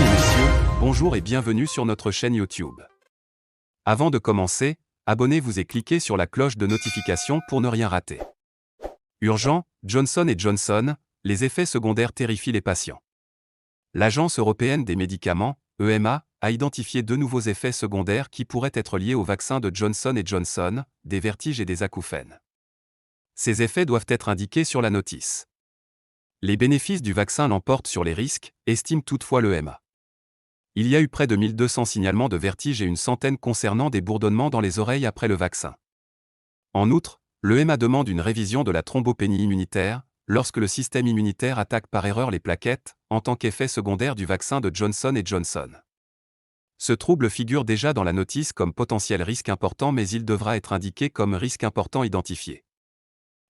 Mesdames et messieurs, bonjour et bienvenue sur notre chaîne YouTube. Avant de commencer, abonnez-vous et cliquez sur la cloche de notification pour ne rien rater. Urgent, Johnson & Johnson, les effets secondaires terrifient les patients. L'Agence européenne des médicaments, EMA, a identifié 2 nouveaux effets secondaires qui pourraient être liés au vaccin de Johnson & Johnson, des vertiges et des acouphènes. Ces effets doivent être indiqués sur la notice. Les bénéfices du vaccin l'emportent sur les risques, estime toutefois l'EMA. Il y a eu près de 1200 signalements de vertiges et une centaine concernant des bourdonnements dans les oreilles après le vaccin. En outre, l'EMA demande une révision de la thrombopénie immunitaire, lorsque le système immunitaire attaque par erreur les plaquettes, en tant qu'effet secondaire du vaccin de Johnson & Johnson. Ce trouble figure déjà dans la notice comme potentiel risque important, mais il devra être indiqué comme risque important identifié.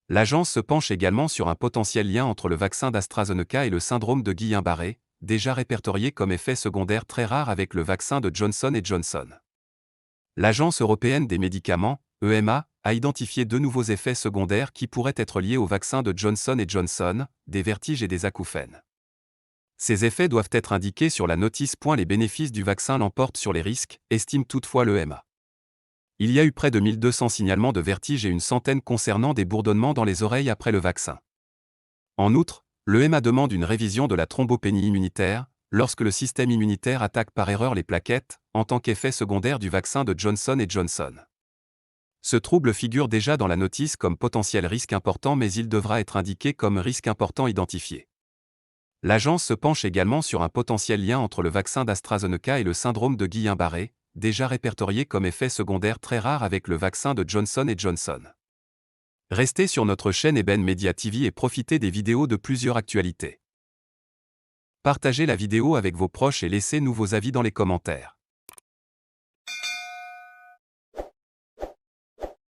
L'agence se penche également sur un potentiel lien entre le vaccin d'AstraZeneca et le syndrome de Guillain-Barré, déjà répertorié comme effet secondaire très rare avec le vaccin de Johnson & Johnson. L'Agence européenne des médicaments, EMA, a identifié 2 nouveaux effets secondaires qui pourraient être liés au vaccin de Johnson & Johnson, des vertiges et des acouphènes. Ces effets doivent être indiqués sur la notice. Les bénéfices du vaccin l'emportent sur les risques, estime toutefois l'EMA. Il y a eu près de 1200 signalements de vertiges et une centaine concernant des bourdonnements dans les oreilles après le vaccin. En outre, l'EMA demande une révision de la thrombopénie immunitaire, lorsque le système immunitaire attaque par erreur les plaquettes, en tant qu'effet secondaire du vaccin de Johnson & Johnson. Ce trouble figure déjà dans la notice comme potentiel risque important, mais il devra être indiqué comme risque important identifié. L'agence se penche également sur un potentiel lien entre le vaccin d'AstraZeneca et le syndrome de Guillain-Barré, déjà répertorié comme effet secondaire très rare avec le vaccin de Johnson & Johnson. Restez sur notre chaîne Eben Media TV et profitez des vidéos de plusieurs actualités. Partagez la vidéo avec vos proches et laissez-nous vos avis dans les commentaires.